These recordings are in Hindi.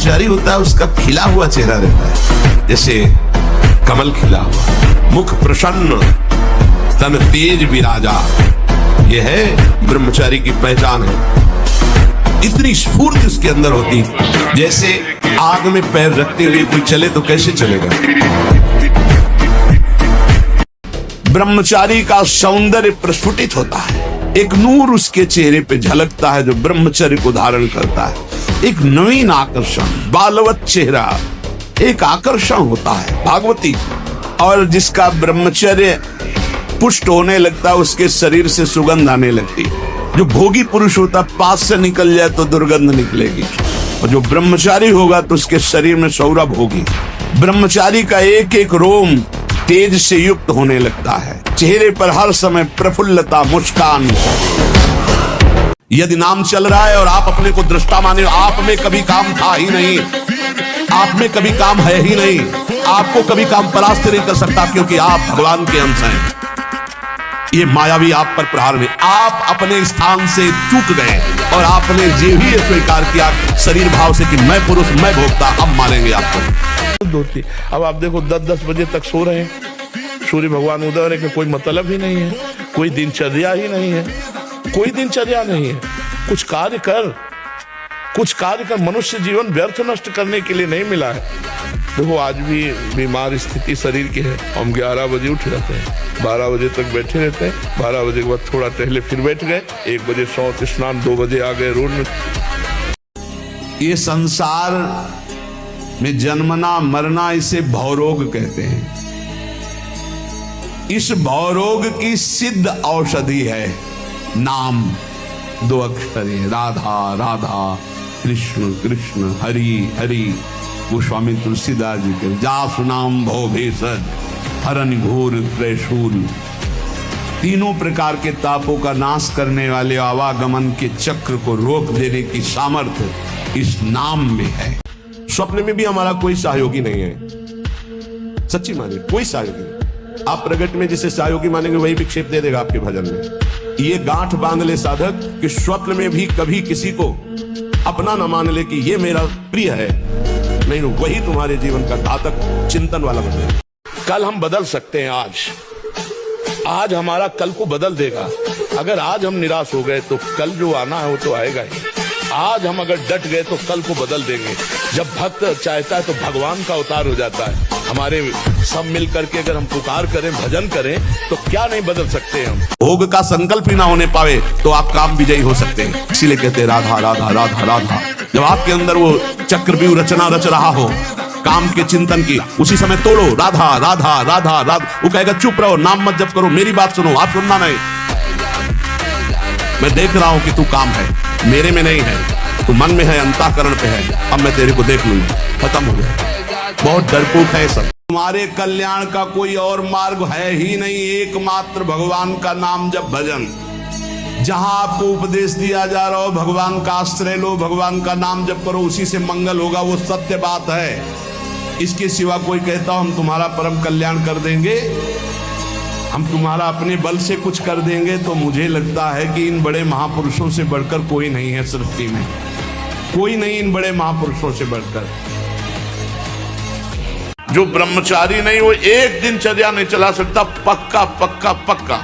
ब्रह्मचारी होता है उसका खिला हुआ चेहरा रहता है, जैसे कमल खिला हुआ, मुख प्रसन्न, तन तेज विराजा। यह है ब्रह्मचारी की पहचान है। इतनी स्फूर्ति उसके अंदर होती, जैसे आग में पैर रखते हुए कोई चले तो कैसे चलेगा। ब्रह्मचारी का सौंदर्य प्रस्फुटित होता है, एक नूर उसके चेहरे पे झलकता है जो ब्रह्मचर्य को धारण करता है। एक नवीन आकर्षण, बालवत चेहरा, एक आकर्षण होता है भागवती। और जिसका ब्रह्मचर्य पुष्ट होने लगता है उसके शरीर से सुगंध आने लगती। जो भोगी पुरुष होता पास से निकल जाए तो दुर्गंध निकलेगी, और जो ब्रह्मचारी होगा तो उसके शरीर में सौरभ होगी। ब्रह्मचारी का एक एक रोम तेज से युक्त होने लगता है, चेहरे पर हर समय प्रफुल्लता, मुस्कान। यदि नाम चल रहा है और आप अपने को दृष्टा माने, आप में कभी काम था ही नहीं, आप में कभी काम है ही नहीं, आपको कभी काम परास्त नहीं कर सकता, क्योंकि आप भगवान के अंश हैं। ये मायावी आप पर प्रहार नहीं, आप अपने स्थान से चूक गए और आपने ये भी स्वीकार किया शरीर भाव से कि मैं पुरुष, मैं भोक्ता। अब मानेंगे आपको। अब आप देखो 10-10 बजे तक सो रहे हैं, सूर्य भगवान उदय होने का कोई मतलब ही नहीं है, कोई दिनचर्या ही नहीं है, कोई दिनचर्या नहीं है। कुछ कार्य कर, मनुष्य जीवन व्यर्थ नष्ट करने के लिए नहीं मिला है। देखो आज भी बीमार स्थिति शरीर की है, हम 11 बजे उठ जाते हैं, 12 बजे तक बैठे रहते हैं, 12 बजे के बाद थोड़ा टहले फिर बैठ गए, 1 बजे शौच स्नान, 2 बजे आ गए रोड में। ये संसार में जन्मना मरना इसे भवरोग कहते हैं। इस भवरोग की सिद्ध औषधि है नाम, 2 अक्षर है, राधा राधा, कृष्ण कृष्ण, हरि हरि। गोस्वामी तुलसीदास जी के जासु नाम भव भेषज हरन घोर त्रिशूल। तीनों प्रकार के तापों का नाश करने वाले आवागमन के चक्र को रोक देने की सामर्थ्य इस नाम में है। स्वप्न में भी हमारा कोई सहयोगी नहीं है, सच्ची माने कोई सहयोगी नहीं। आप प्रगट में जिसे सहयोगी मानेंगे वही विक्षेप दे देगा आपके भजन में। ये गांठ बांध ले साधक कि स्वप्न में भी कभी किसी को अपना न मान ले कि ये मेरा प्रिय है, नहीं वही तुम्हारे जीवन का घातक चिंतन वाला बन जाए। कल हम बदल सकते हैं, आज हमारा कल को बदल देगा। अगर आज हम निराश हो गए तो कल जो आना है वो तो आएगा ही। आज हम अगर डट गए तो कल को बदल देंगे। जब भक्त चाहता है तो भगवान का अवतार हो जाता है। हमारे सब मिल करके अगर हम पुकार करें, भजन करें तो क्या नहीं बदल सकते हम। भोग का संकल्प ही ना होने पावे तो आप काम विजयी हो सकते हैं। इसीलिए कहते हैं राधा राधा राधा राधा। जब आपके अंदर वो चक्रव्यूह रचना रच रहा हो काम के चिंतन की, उसी समय तोड़ो राधा राधा राधा राधा। वो कहेगा चुप रहो, नाम मत जप करो, मेरी बात सुनो। आप सुनना नहीं, मैं देख रहा हूं कि तू काम है, मेरे में नहीं है, तू मन में है, अंतःकरण पे है। अब मैं तेरे को देख लूंगा, खत्म हो गया। बहुत डरपोक है सब। तुम्हारे कल्याण का कोई और मार्ग है ही नहीं, एकमात्र भगवान का नाम जप भजन। जहां आपको उपदेश दिया जा रहा हो भगवान का आश्रय लो, भगवान का नाम जप करो, उसी से मंगल होगा, वो सत्य बात है। इसके सिवा कोई कहता हम तुम्हारा परम कल्याण कर देंगे, हम तुम्हारा अपने बल से कुछ कर देंगे, तो मुझे लगता है कि इन बड़े महापुरुषों से बढ़कर कोई नहीं है सृष्टि में, कोई नहीं इन बड़े महापुरुषों से बढ़कर। जो ब्रह्मचारी नहीं वो एक दिनचर्या नहीं चला सकता, पक्का पक्का पक्का।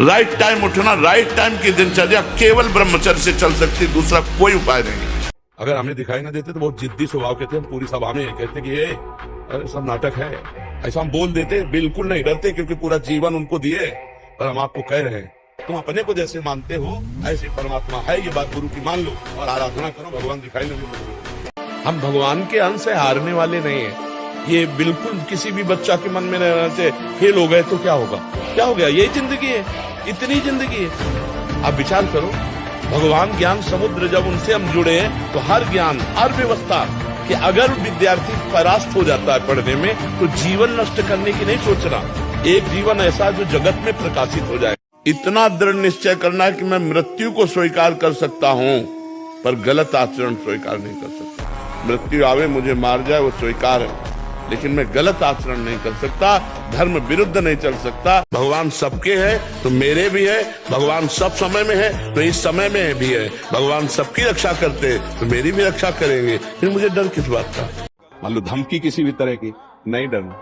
राइट टाइम उठना, राइट टाइम की दिनचर्या केवल ब्रह्मचर्य से चल सकती, दूसरा कोई उपाय नहीं। अगर हमें दिखाई ना देते तो बहुत जिद्दी स्वभाव कहते हैं, पूरी सभा में कहते कि ये अरे सब नाटक है, ऐसा हम बोल देते। बिल्कुल नहीं डरते, क्योंकि पूरा जीवन उनको दिए। पर हम आपको कह रहे हैं तुम अपने को जैसे मानते हो ऐसे परमात्मा है, ये बात गुरु की मान लो और आराधना करो, भगवान दिखाई नहीं देते। हम भगवान के अंश से हारने वाले नहीं है। ये बिल्कुल किसी भी बच्चा के मन में नहीं रहना चाहिए फेल हो गए तो क्या होगा, क्या हो गया, यही जिंदगी है, इतनी जिंदगी है। आप विचार करो, भगवान ज्ञान समुद्र जब उनसे हम जुड़े हैं तो हर ज्ञान, हर व्यवस्था कि अगर विद्यार्थी परास्त हो जाता है पढ़ने में तो जीवन नष्ट करने की नहीं सोचना, एक जीवन ऐसा जो जगत में प्रकाशित हो जाए। इतना दृढ़ निश्चय करना है कि मैं मृत्यु को स्वीकार कर सकता हूं पर गलत आचरण स्वीकार नहीं कर सकता। मृत्यु आवे मुझे मार जाए वो स्वीकार है, लेकिन मैं गलत आचरण नहीं कर सकता, धर्म विरुद्ध नहीं चल सकता। भगवान सबके है तो मेरे भी है, भगवान सब समय में है तो इस समय में भी है, भगवान सबकी रक्षा करते हैं तो मेरी भी रक्षा करेंगे, फिर मुझे डर किस बात का। मान लो धमकी किसी भी तरह की, नहीं डरना,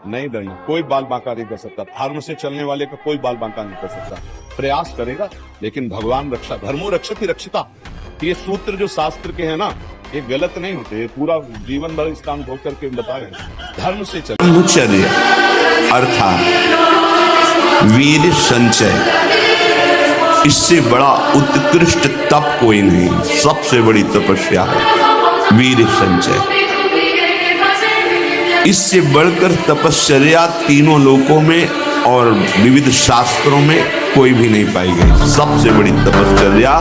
नहीं डरना, कोई बाल बांका नहीं कर सकता, धर्म से चलने वाले का कोई बाल बांका नहीं कर सकता। प्रयास करेगा लेकिन भगवान रक्षा, धर्मो रक्षति रक्षिता, ये सूत्र जो शास्त्र के हैं ना, ये गलत नहीं होते, पूरा जीवन भर इसका अनुभव करके बता रहे हैं। धर्म से चल, ब्रह्मचर्य अर्थात वीर संचय, इससे बड़ा उत्कृष्ट तप कोई नहीं, सबसे बड़ी तपस्या है वीर संचय। इससे बढ़कर तपश्चर्या तीनों लोकों में और विविध शास्त्रों में कोई भी नहीं पाई गई। सबसे बड़ी तपश्चर्या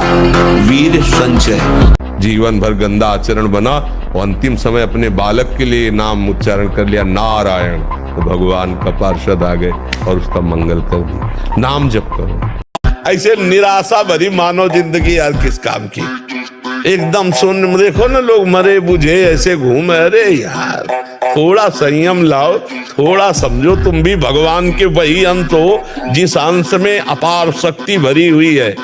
वीर संचय। जीवन भर गंदा आचरण बना और अंतिम समय अपने बालक के लिए नाम उच्चारण कर लिया नारायण, तो भगवान का पार्षद आ गए और उसका मंगल कर दिया। नाम जप करो। ऐसे निराशा भरी मानव जिंदगी यार किस काम की, एकदम शून्य। देखो ना लोग मरे बुझे ऐसे घूम, अरे यार थोड़ा संयम लाओ, थोड़ा समझो तुम भी भगवान के वही अंश हो जिस अंश में अपार शक्ति भरी हुई है।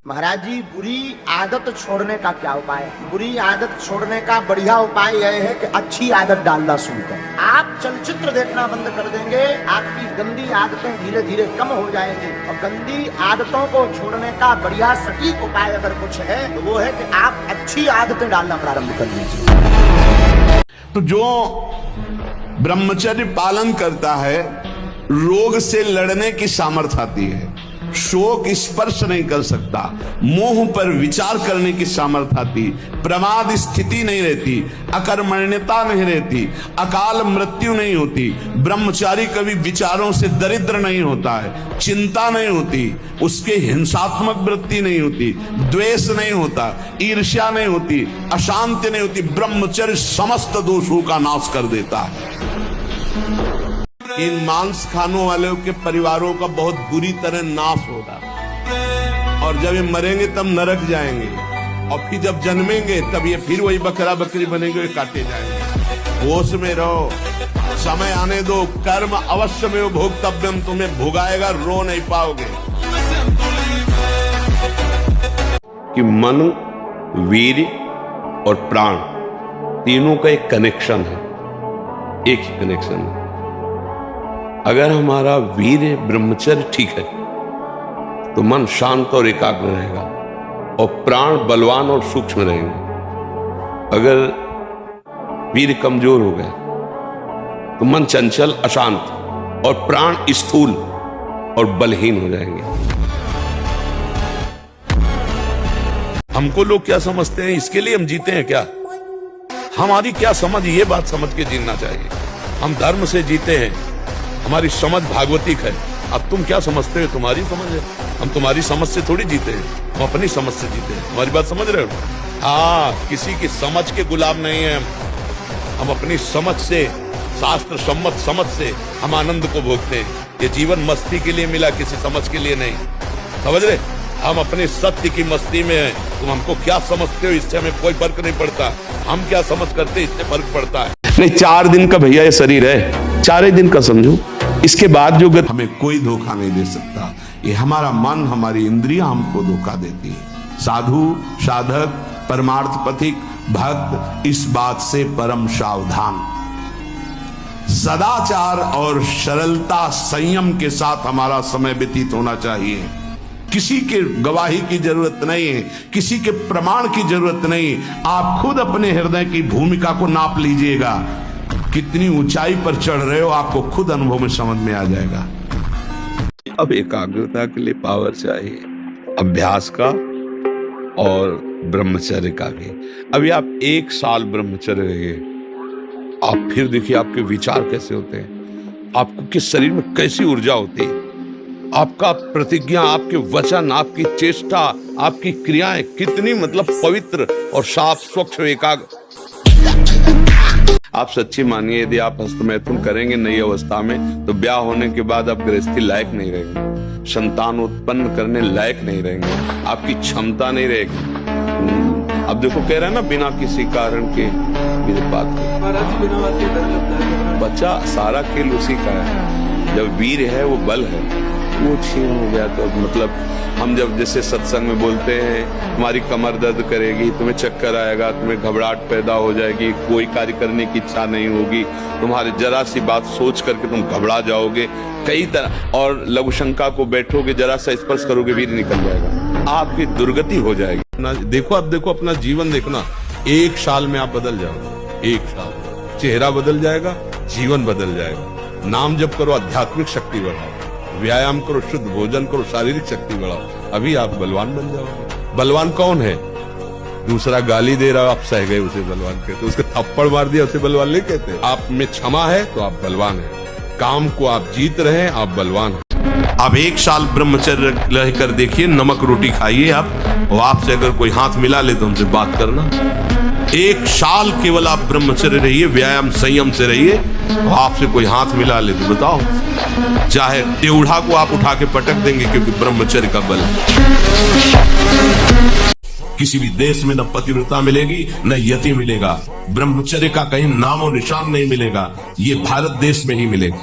महाराज जी, बुरी आदत छोड़ने का क्या उपाय है? बुरी आदत छोड़ने का बढ़िया उपाय यह है कि अच्छी आदत डालना शुरू करें। आप चलचित्र देखना बंद कर देंगे, आपकी गंदी आदतें धीरे धीरे कम हो जाएंगी। और गंदी आदतों को छोड़ने का बढ़िया सटीक उपाय अगर कुछ है तो वो है कि आप अच्छी आदतें डालना प्रारंभ कर दीजिए। तो जो ब्रह्मचर्य पालन करता है, रोग से लड़ने की सामर्थ्य आती है, शोक स्पर्श नहीं कर सकता, मोह पर विचार करने की सामर्थ्य आती, प्रमाद स्थिति नहीं रहती, अकर्मण्यता नहीं रहती, अकाल मृत्यु नहीं होती, ब्रह्मचारी कभी विचारों से दरिद्र नहीं होता है, चिंता नहीं होती, उसके हिंसात्मक वृत्ति नहीं होती, द्वेष नहीं होता, ईर्ष्या नहीं होती, अशांति नहीं होती। ब्रह्मचर्य समस्त दोषों का नाश कर देता है। इन मांस खाने वालों के परिवारों का बहुत बुरी तरह नाश होगा, और जब ये मरेंगे तब नरक जाएंगे, और फिर जब जन्मेंगे तब ये फिर वही बकरा बकरी बनेंगे, वे काटे जाएंगे। होश में रहो, समय आने दो, कर्म अवश्य में भोक्तव्यम, तुम्हें भुगाएगा, रो नहीं पाओगे। कि मन, वीर और प्राण तीनों का एक कनेक्शन है, एक ही कनेक्शन है। अगर हमारा वीर ब्रह्मचर्य ठीक है तो मन शांत और एकाग्र रहेगा और प्राण बलवान और सूक्ष्म रहेंगे। अगर वीर कमजोर हो गए तो मन चंचल अशांत और प्राण स्थूल और बलहीन हो जाएंगे। हमको लोग क्या समझते हैं, इसके लिए हम जीते हैं क्या? हमारी क्या समझ, ये बात समझ के जीना चाहिए। हम धर्म से जीते हैं, हमारी समझ भागवतिक है। अब तुम क्या समझते हो, तुम्हारी समझ है, हम तुम्हारी समझ से थोड़ी जीते हैं, हम अपनी समझ से जीते हैं। तुम्हारी बात समझ रहे हो? हाँ, किसी की समझ के गुलाम नहीं है हम अपनी समझ से, शास्त्र सम्मत समझ से हम आनंद को भोगते हैं। ये जीवन मस्ती के लिए मिला, किसी समझ के लिए नहीं, समझ रहे? हम अपने सत्य की मस्ती में हैं। तुम हमको क्या समझते हो, इससे हमें कोई फर्क नहीं पड़ता। हम क्या समझ करते, इससे फर्क पड़ता है। नहीं, 4 दिन का भैया ये शरीर है, 4 ही दिन का समझो, इसके बाद जो हमें कोई धोखा नहीं दे सकता। ये हमारा मन, हमारी इंद्रियां हमको धोखा देती है। साधु, साधक, परमार्थ पथिक, भक्त इस बात से परम सावधान। सदाचार और सरलता, संयम के साथ हमारा समय व्यतीत होना चाहिए। किसी के गवाही की जरूरत नहीं है, किसी के प्रमाण की जरूरत नहीं। आप खुद अपने हृदय की भूमिका को नाप लीजिएगा, कितनी ऊंचाई पर चढ़ रहे हो आपको खुद अनुभव में समझ में आ जाएगा। अब एकाग्रता के लिए पावर चाहिए, अभ्यास का और ब्रह्मचर्य का भी। अभी आप 1 साल ब्रह्मचर्य रहिए, आप फिर देखिए आपके विचार कैसे होते हैं, आपको किस शरीर में कैसी ऊर्जा होती है, आपका प्रतिज्ञा, आपके वचन, आपकी चेष्टा, आपकी क्रियाएं कितनी मतलब पवित्र और साफ स्वच्छ एकाग्र। आप सच्ची मानिए, यदि आप हस्तमैथुन करेंगे नई अवस्था में तो ब्याह होने के बाद आप गृहस्थी लायक नहीं रहेंगे, संतान उत्पन्न करने लायक नहीं रहेंगे, आपकी क्षमता नहीं रहेगी। अब देखो कह रहे हैं ना बिना किसी कारण के मेरे बात बच्चा सारा खेल उसी का है। जब वीर है वो बल है, वो छीन हो गया तो मतलब हम जब जैसे सत्संग में बोलते हैं तुम्हारी कमर दर्द करेगी, तुम्हें चक्कर आएगा, तुम्हें घबराहट पैदा हो जाएगी, कोई कार्य करने की इच्छा नहीं होगी, तुम्हारी जरा सी बात सोच करके तुम घबरा जाओगे कई तरह, और लघु शंका को बैठोगे, जरा सा स्पर्श करोगे वीर निकल जाएगा, आपकी दुर्गति हो जाएगी ना। देखो अब देखो अपना जीवन देखना, 1 साल में आप बदल जाओगे, 1 साल चेहरा बदल जाएगा, जीवन बदल जाएगा। नाम जप करो, आध्यात्मिक शक्ति बढ़ाओ, व्यायाम करो, शुद्ध भोजन करो, शारीरिक शक्ति बढ़ाओ, अभी आप बलवान बन जाओगे। बलवान कौन है? दूसरा गाली दे रहा, आप सह गए उसे बलवान कहते, उसके थप्पड़ मार दिया उसे बलवान नहीं कहते। आप में क्षमा है तो आप बलवान हैं, काम को आप जीत रहे हैं, आप बलवान हैं। आप 1 साल ब्रह्मचर्य रहकर देखिए, नमक रोटी खाइए आप, और आपसे अगर कोई हाथ मिला ले तो उनसे बात करना। 1 साल केवल आप ब्रह्मचर्य रहिए, व्यायाम संयम से रहिए, और आपसे कोई हाथ मिला ले तो बताओ, चाहे टेढ़ा को आप उठा के पटक देंगे, क्योंकि ब्रह्मचर्य का बल है। किसी भी देश में न पतिव्रता मिलेगी न यति मिलेगा, ब्रह्मचर्य का कहीं नामो निशान नहीं मिलेगा, ये भारत देश में ही मिलेगा।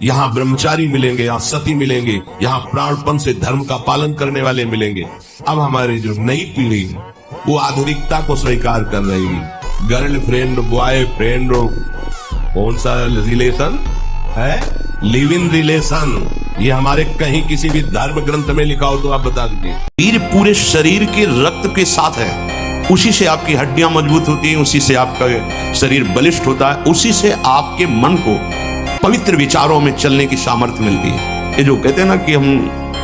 यहाँ ब्रह्मचारी मिलेंगे, यहाँ सती मिलेंगे, यहाँ प्राणपण से धर्म का पालन करने वाले मिलेंगे। अब हमारी जो नई पीढ़ी वो आधुनिकता को स्वीकार कर रही है। गर्लफ्रेंड, बॉयफ्रेंड, कौन सा रिलेशन है? लिव इन रिलेशन, ये हमारे कहीं किसी भी धर्म ग्रंथ में लिखा हो तो आप बता दीजिए। वीर पूरे शरीर के रक्त के साथ है, उसी से आपकी हड्डियां मजबूत होती हैं, उसी से आपका शरीर बलिष्ठ होता है, उसी से आपके मन को पवित्र विचारों में चलने की सामर्थ्य मिलती है। ये जो कहते हैं ना कि हम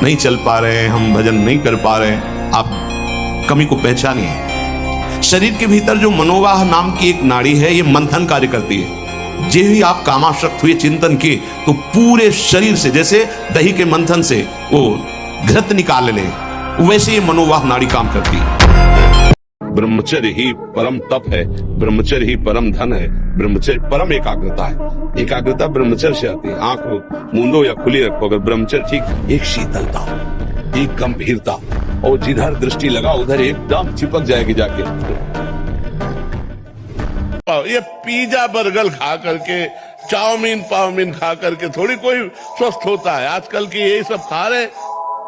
नहीं चल पा रहे हैं, हम भजन नहीं कर पा रहे हैं, आप कमी को पहचानिए। शरीर के भीतर जो मनोवाह नाम की एक नाड़ी है, ये मंथन कार्य करती है। जे ही आप कामासक्त हुए चिंतन किए तो पूरे शरीर से, जैसे दही के मंथन से वो घृत निकाल ले, वैसे ये मनोवाह नाड़ी काम करती है। ब्रह्मचर्य ही परम तप है, ब्रह्मचर्य ही परम धन है, ब्रह्मचर्य परम एकाग्रता है। एकाग्रता ब्रह्मचर्य से आती है। आंख मूंदो या खुली रखो, अगर ब्रह्मचर्य ठीक, एक शीतलता, एक गंभीरता, और जिधर दृष्टि लगा उधर एकदम चिपक जाएगी जाके। ये पिज्जा बर्गर खा करके, चाउमीन पाउमीन खा करके थोड़ी कोई स्वस्थ होता है। आजकल की यही सब खा रहे,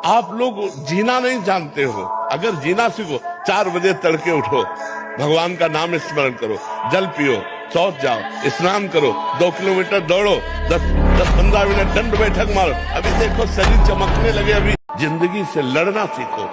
आप लोग जीना नहीं जानते हो। अगर जीना सीखो, 4 बजे तड़के उठो, भगवान का नाम स्मरण करो, जल पियो, शौच जाओ, स्नान करो, 2 किलोमीटर दौड़ो, 10-15 मिनट दंड बैठक मारो। अभी देखो शरीर चमकने लगे। अभी जिंदगी से लड़ना सीखो,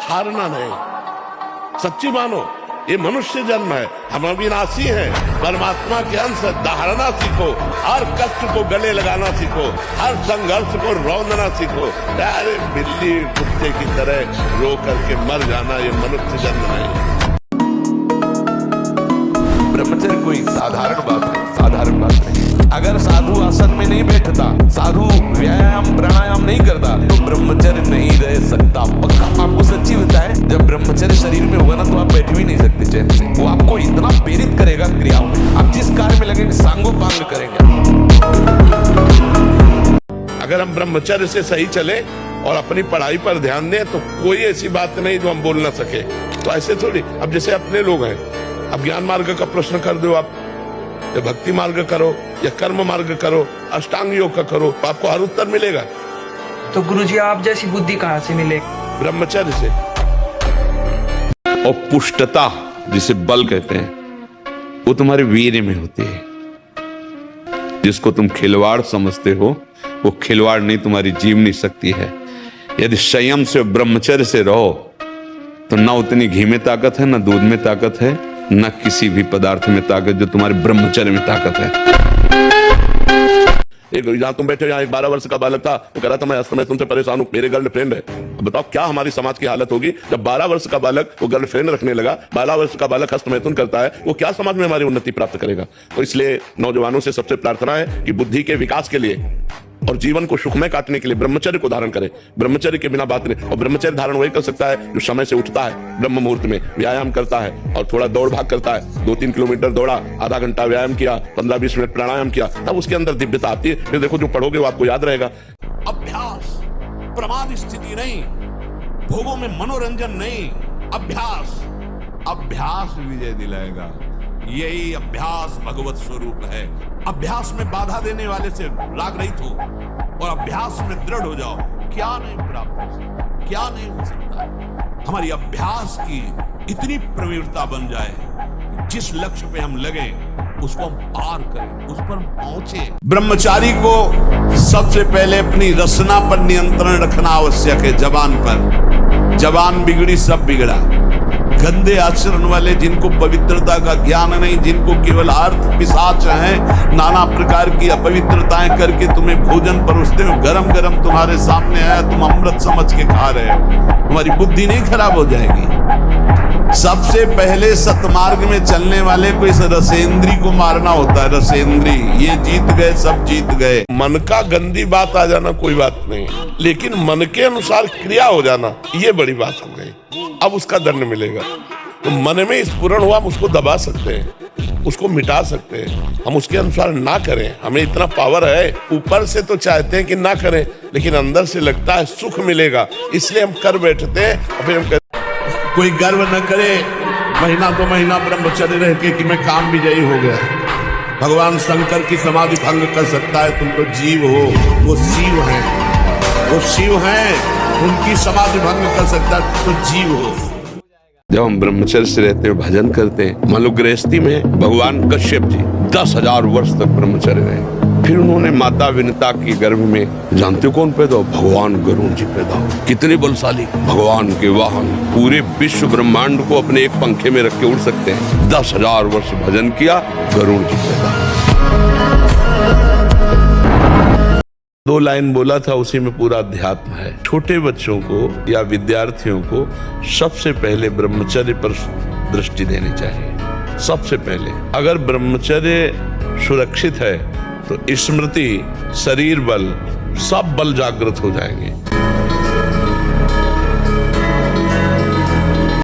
हारना नहीं। सच्ची मानो, ये मनुष्य जन्म है, हम अविनाशी हैं, परमात्मा के अंश है। दहाड़ना सीखो, हर कष्ट को गले लगाना सीखो, हर संघर्ष को रौंदना सीखो। अरे बिल्ली कुत्ते की तरह रो करके मर जाना, ये मनुष्य जन्म है। ब्रह्मचर्य कोई साधारण बात है, साधारण बात नहीं। अगर साधु आसन में नहीं बैठता, साधु व्यायाम प्राणायाम नहीं करता, तो ब्रह्मचर्य नहीं रह सकता। पक्का आपको सच्ची बताए, जब ब्रह्मचर्य शरीर में होगा ना तो आप बैठ भी नहीं सकते चैन से। वो आपको इतना प्रेरित करेगा क्रियाओं में, आप जिस कार्य में लगेंगे सांगोपांग करेंगे। अगर हम ब्रह्मचर्य से सही चले और अपनी पढ़ाई पर ध्यान दें तो कोई ऐसी बात नहीं जो हम बोल ना सके। तो ऐसे थोड़ी, अब जैसे अपने लोग हैं, अब ज्ञान मार्ग का प्रश्न कर दो आप, या भक्ति मार्ग करो या कर्म मार्ग करो, अष्टांग योग का करो, तो आपको हर उत्तर मिलेगा। तो गुरुजी आप जैसी बुद्धि कहाँ से मिले? ब्रह्मचर्य से। और पुष्टता जिसे बल कहते हैं, वो तुम्हारे वीर्य में होती है। जिसको तुम खिलवाड़ समझते हो, वो खिलवाड़ नहीं, तुम्हारी जीवनी शक्ति है। यदि संयम से ब्रह्मचर्य से रहो तो ना उतनी घी में ताकत है, ना दूध में ताकत है, न किसी भी पदार्थ में ताकत जो तुम्हारे ब्रह्मचर्य में ताकत है। एक जहाँ तुम बैठे, यहाँ एक 12 वर्ष का बालक था, वो कह रहा था मैं अस्त तुमसे परेशान हूँ, मेरे गर्लफ्रेंड है। अब बताओ क्या हमारी समाज की हालत होगी जब 12 वर्ष का बालक वो गर्लफ्रेंड रखने लगा। 12 वर्ष का बालक हस्तमैथुन करता है, वो क्या समाज में हमारी उन्नति प्राप्त करेगा? तो इसलिए नौजवानों से सबसे प्रार्थना है कि बुद्धि के विकास के लिए और जीवन को सुखमय काटने के लिए ब्रह्मचर्य को धारण करें। ब्रह्मचर्य के बिना बात नहीं। और ब्रह्मचर्य धारण वही कर सकता है जो समय से उठता है, ब्रह्म मुहूर्त में व्यायाम करता है और थोड़ा दौड़ भाग करता है। 2-3 किलोमीटर दौड़ा, आधा घंटा व्यायाम किया, 15-20 मिनट प्राणायाम किया, तब उसके अंदर दिव्यता आती है। फिर देखो जो पढ़ोगे वो आपको याद रहेगा। अभ्यास, प्रमाद स्थिति नहीं, भोगों में मनोरंजन नहीं, अभ्यास। अभ्यास विजय दिलाएगा। यही अभ्यास भगवत स्वरूप है। अभ्यास में बाधा देने वाले से राग रहित हो और अभ्यास में दृढ़ हो जाओ। क्या नहीं प्राप्त हो सकता, क्या नहीं हो सकता। हमारी अभ्यास की इतनी प्रवीणता बन जाए, जिस लक्ष्य पे हम लगे उसको हम पार करें, उस पर हम पहुंचे। ब्रह्मचारी को सबसे पहले अपनी रसना पर नियंत्रण रखना आवश्यक है। जबान पर, जबान बिगड़ी सब बिगड़ा। गंदे आचरण वाले, जिनको पवित्रता का ज्ञान नहीं, जिनको केवल अर्थ पिशाच हैं, नाना प्रकार की अपवित्रताएं करके तुम्हें भोजन परोसते हो, गरम गरम तुम्हारे सामने आया, तुम अमृत समझ के खा रहे हो, तुम्हारी बुद्धि नहीं खराब हो जाएगी। सबसे पहले सतमार्ग में चलने वाले को इस रसेंद्री को मारना होता है। रसेंद्री, ये जीत गए, सब जीत गए। मन का गंदी बात आ जाना कोई बात नहीं, लेकिन मन के अनुसार क्रिया हो जाना ये बड़ी बात हो गई। अब उसका दंड मिलेगा। तो मन में स्फुरण हुआ, हम उसको दबा सकते हैं, उसको मिटा सकते हैं। हम उसके अनुसार ना करें, हमें इतना पावर है। ऊपर से तो चाहते हैं कि ना करें, लेकिन अंदर से लगता है सुख मिलेगा, इसलिए हम कर बैठते हैं। और फिर हम कहते, कोई गर्व न करे महीना 2 महीना ब्रह्मचर्य रह के कि मैं काम विजयी हो गया। भगवान शंकर की समाधि भंग कर सकता है। तुम तो जीव हो, वो शिव हैं, वो शिव हैं, उनकी समाधि भंग कर सकता है, तो जीव हो। जब हम ब्रह्मचर्य से रहते हैं, भजन करते हैं, मान लो गृहस्थी में भगवान कश्यप जी 10,000 वर्ष तक ब्रह्मचर्य रहे। फिर उन्होंने माता विनता के गर्भ में जानते हो कौन पैदा हो? भगवान गरुण जी पैदा हो। कितने बलशाली, भगवान के वाहन, पूरे विश्व ब्रह्मांड को अपने एक पंखे में रख के उड़ सकते हैं। 10,000 वर्ष भजन किया, गरुण जी पैदा। 2 लाइन बोला था, उसी में पूरा अध्यात्म है। छोटे बच्चों को या विद्यार्थियों को सबसे पहले ब्रह्मचर्य पर दृष्टि देनी चाहिए। सबसे पहले अगर ब्रह्मचर्य सुरक्षित है तो स्मृति, शरीर बल, सब बल जागृत हो जाएंगे।